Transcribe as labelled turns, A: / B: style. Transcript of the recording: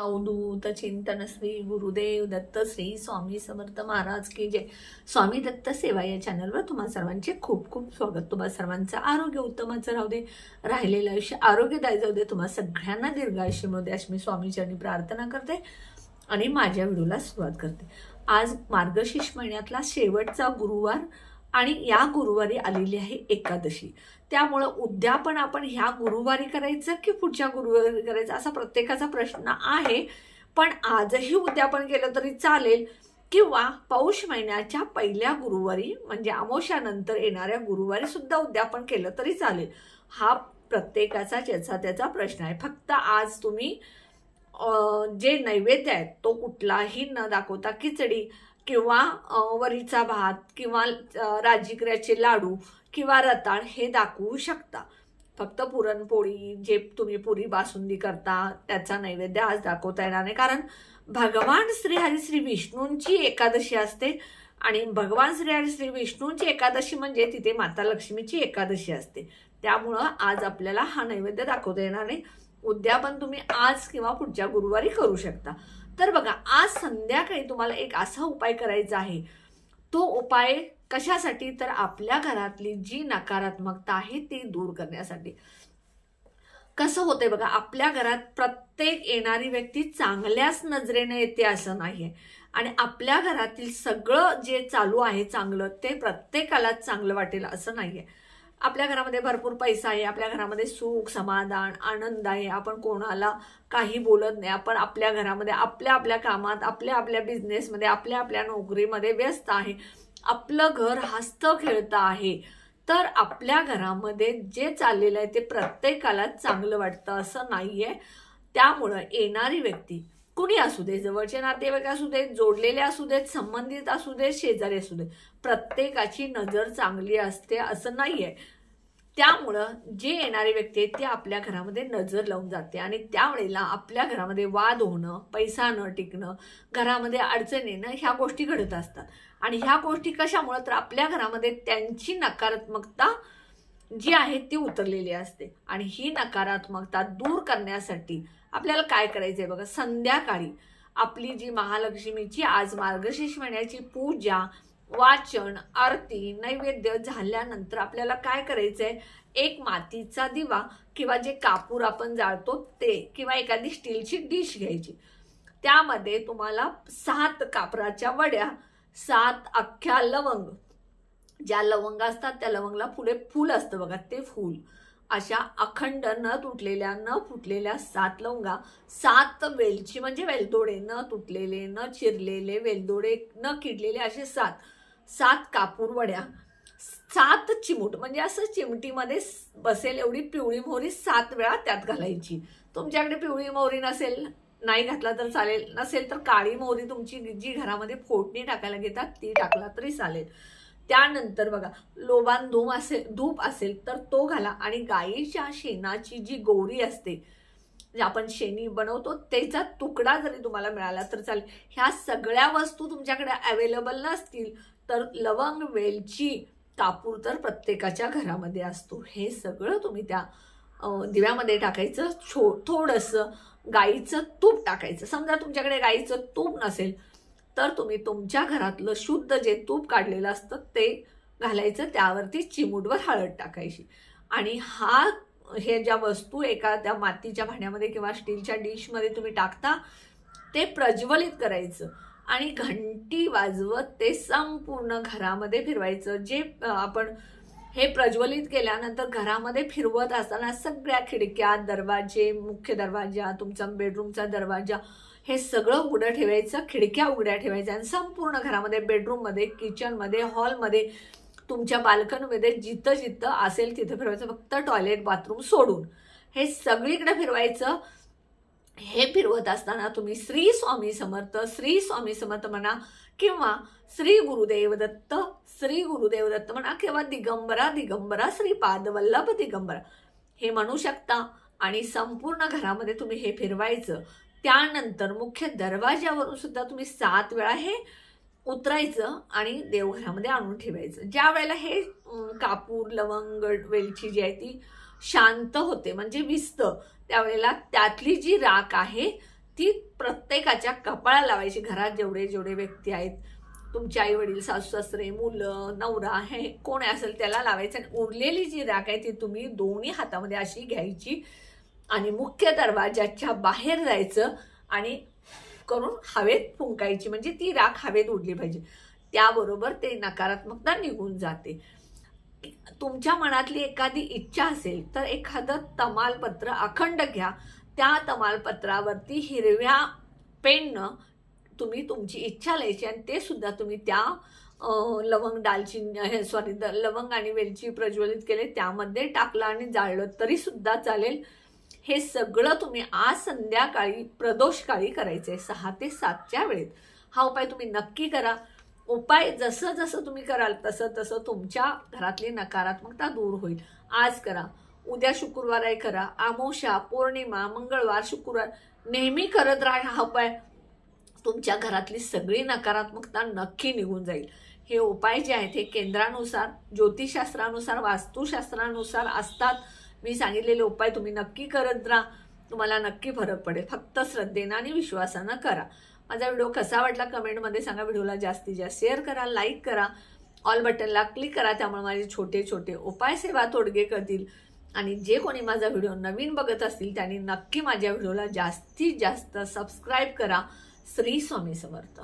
A: अवधूत चिंतन श्री गुरुदेव दत्त श्री स्वामी समर्थ महाराज की जय। स्वामी दत्त सेवा या चॅनलवर तुम्हा सर्वांचे खूप खूप स्वागत। तुम्हा सर्वांचं आरोग्य उत्तमाचं राहू दे, राहिलेलं आयुष्य आरोग्यदायी जाऊ दे, तुम्हा सगळ्यांना दीर्घायुष्य मिळू दे अशी मी स्वामीचरणी प्रार्थना करते आणि माझ्या व्हिडिओला सुरुवात करते। आज मार्गशीर्ष महिन्यातला शेवटचा गुरुवार आणि या गुरुवारी आलेली आहे एकादशी। त्यामुळे उद्यापन आपण ह्या गुरुवारी करायचं की पुढच्या गुरुवारी करायचं असा प्रत्येकाचा प्रश्न आहे। पण आजही उद्यापन केलं तरी चालेल किंवा पौष महिन्याच्या पहिल्या गुरुवारी म्हणजे अमावास्यानंतर येणाऱ्या गुरुवारी सुद्धा उद्यापन केलं तरी चालेल। हा प्रत्येकाचा त्याचा प्रश्न आहे। फक्त आज तुम्ही जे नैवेद्य आहे तो कुठलाही न दाखवता खिचडी किंवा वरीचा भात किंवा राजगिऱ्याचे लाडू किंवा रताळ हे दाखवू शकता। फक्त पुरणपोळी जे तुम्ही पुरी बासुंदी करता त्याचा नैवेद्य आज दाखवता येणार नाही, कारण भगवान श्रीहरी श्री विष्णूंची एकादशी असते आणि भगवान श्रीहरी श्री विष्णूंची एकादशी म्हणजे तिथे माता लक्ष्मीची एकादशी असते। त्यामुळं आज आपल्याला हा नैवेद्य दाखवता येणार नाही। उद्यापन तुम्ही आज किंवा पुढच्या गुरुवारी करू शकता। तर बघा, आज संध्याकाळी तुम्हाला एक असा उपाय करायचा आहे। तो उपाय कशासाठी? तर आपल्या घरातली जी नकारात्मकता आहे ती दूर करण्यासाठी। कसं होतंय बघा, आपल्या घरात प्रत्येक येणारी व्यक्ती चांगल्याच नजरेने येते असं नाहीये आणि आपल्या घरातील सगळं जे चालू आहे चांगलं ते प्रत्येकालाच चांगलं वाटेल असं नाहीये। आपल्या घरामध्ये भरपूर पैसा आहे, आपल्या घरामध्ये सुख समाधान आनंद आहे, आपण कोणाला काही बोलत नाही, आपण आपल्या घरामध्ये आपल्या आपल्या कामात आपल्या आपल्या बिझनेसमध्ये आपल्या आपल्या नोकरीमध्ये व्यस्त आहे, आपलं घर हसतं खेळतं आहे। तर आपल्या घरामध्ये जे चाललेलं आहे ते प्रत्येकाला चांगलं वाटतं असं नाहीये। त्यामुळं येणारी व्यक्ती कुणी असू दे, जवळचे नातेवाईक असू देत, जोडलेले असू देत, संबंधित असू देत, शेजारी असू देत, प्रत्येकाची नजर चांगली असते असं नाहीये। त्यामुळं जे येणारी व्यक्ती आहे ते आपल्या घरामध्ये नजर लावून जाते आणि त्यावेळेला आपल्या घरामध्ये वाद होणं, पैसा न टिकणं, घरामध्ये अडचणी येणं ह्या गोष्टी घडत असतात। आणि ह्या गोष्टी कशामुळे? तर आपल्या घरामध्ये त्यांची नकारात्मकता जी आहे ती उतरलेली असते आणि ही नकारात्मकता दूर करण्यासाठी आपल्याला काय करायचंय बघा, संध्याकाळी आपली जी महालक्ष्मीची आज मार्गशीर्ष महिन्याची पूजा, वाचन, आरती, नैवेद्य झाल्यानंतर आपल्याला काय करायचंय, एक मातीचा दिवा किंवा जे कापूर आपण जाळतो ते किंवा एखादी स्टीलची डिश घ्यायची। त्यामध्ये तुम्हाला 7 कापराच्या वड्या, 7 अख्ख्या लवंग, ज्या लवंग असतात त्या लवंगला पुढे फूल असतं बघा ते फूल, अशा अखंड न तुटलेल्या न फुटलेल्या 7 लवंगा, 7 वेलची म्हणजे वेलदोडे न तुटलेले न चिरलेले वेलदोडे न किडलेले असे 7 कापूर वड्या, 7 चिमूट म्हणजे असं चिमटीमध्ये बसेल एवढी पिवळी मोहरी 7 वेळा त्यात घालायची। तुमच्याकडे पिवळी मोहरी नसेल, नाही घातला तर चालेल, नसेल तर काळी मोहरी तुमची जी घरामध्ये फोडणी टाकायला घेतात ती टाकला तरी चालेल। त्यानंतर बघा, लोबान धूप असेल तर तो घाला आणि गाईच्या शेणाची जी गोवरी असते, जे आपण शेणी बनवतो त्याचा तुकडा जरी तुम्हाला मिळाला तर चालेल। ह्या सगळ्या वस्तू तुमच्याकडे अवेलेबल नसतील तर लवंग, वेलची, कापूर तर प्रत्येकाच्या घरामध्ये असतो, हे सगळं तुम्ही त्या दिव्यामध्ये टाकायचं। थोडंसं गाईचं तूप टाकायचं। समजा तुमच्याकडे गाईचं तूप नसेल तर तुम्ही तुमच्या घरातलं शुद्ध जे तूप काढलेलं असतं ते घालायचं, त्यावरती चिमूटभर हळद टाकायची आणि हे ज्या वस्तू एका त्या मातीच्या भांड्यामध्ये किंवा स्टीलच्या डिशमध्ये तुम्ही टाकता ते प्रज्वलित करायचं आणि घंटी वाजवत ते संपूर्ण घरामध्ये फिरवायचं। जे आपण हे प्रज्वलित केल्यानंतर घरामध्ये फिरवत असताना सगळ्या खिडक्या, दरवाजे, मुख्य दरवाजा, तुमचा बेडरूमचा दरवाजा हे सगळं उघडं ठेवायचं, खिडक्या उघड्या ठेवायच्या आणि संपूर्ण घरामध्ये बेडरूममध्ये, किचनमध्ये, हॉलमध्ये, तुमच्या बाल्कनीमध्ये जिथं जिथं असेल तिथं फिरवायचं, फक्त टॉयलेट बाथरूम सोडून हे सगळीकडे फिरवायचं। हे फिरवत असताना तुम्ही श्री स्वामी समर्थ म्हणा किंवा श्री गुरुदेव दत्त म्हणा किंवा दिगंबरा श्रीपाद वल्लभ दिगंबरा हे म्हणू शकता आणि संपूर्ण घरामध्ये तुम्ही हे फिरवायचं। त्यानंतर मुख्य दरवाजावरून सुद्धा तुम्ही 7 वेळा हे उतरायचं आणि देवघरामध्ये आणून ठेवायचं। ज्या वेळेला हे कापूर, लवंग, वेलची जी आहे ती शांत होते म्हणजे विसतं, त्यावेळेला त्यातली जी राख आहे ती प्रत्येकाच्या कपाळाला लावायची. घरात जेवढे जेवढे व्यक्ती आहेत, तुमचे आई वडील, सासू सासरे, मुलं, नवरा, हे कोण असेल त्याला लावायचं. आणि उरलेली जी राख आहे ती तुम्ही दोन्ही हातामध्ये अशी घ्यायची आणि मुख्य दरवाजाच्या बाहेर जायचं आणि करून हवेत फुंकायची. म्हणजे ती राख हवेत उडली पाहिजे. त्याबरोबर ते नकारात्मकता निघून जाते. तुमच्या मनातली एखादी इच्छा असेल तर एखादं तमालपत्र अखंड घ्या. त्या तमालपत्रावरती हिरव्या पेननं तुम्ही तुमची इच्छा लिहायची आणि ते सुद्धा तुम्ही त्या लवंग, दालचिनी, लवंग आणि वेलची प्रज्वलित केले त्यामध्ये टाकलं आणि जाळलं तरी सुद्धा चालेल. हे सगळं तुम्ही आज संध्याकाळी प्रदोषकाळी करायचंय 6 ते 7च्या वेळेत. हा उपाय तुम्ही नक्की करा. उपाय जसं जसं तुम्ही कराल तसं तसं तुमच्या घरातली नकारात्मकता दूर होईल. आज करा, उद्या शुक्रवार आहे करा, अमावस्या, पौर्णिमा, मंगळवार, शुक्रवार नेहमी करत राहा. हा उपाय तुमच्या घरातली सगळी नकारात्मकता नक्की निघून जाईल. हे उपाय जे आहेत हे केंद्रानुसार, ज्योतिषशास्त्रानुसार, वास्तुशास्त्रानुसार असतात. मी सांगितलेले उपाय तुम्ही नक्की करत राहा. तुम्हाला नक्की फरक पडेल. फक्त श्रद्धेनं आणि विश्वासानं करा. माझा व्हिडिओ कसा वाटला कमेंटमध्ये सांगा. व्हिडिओला जास्तीत जास्त शेअर करा, लाईक करा, ऑल बटनला क्लिक करा. त्यामुळे माझे छोटे छोटे उपाय सेवा तोडगे करतील. आणि जे कोणी माझा व्हिडिओ नवीन बघत असतील त्यांनी नक्की माझ्या व्हिडिओला जास्तीत जास्त सबस्क्राईब करा. श्री स्वामी समर्थ.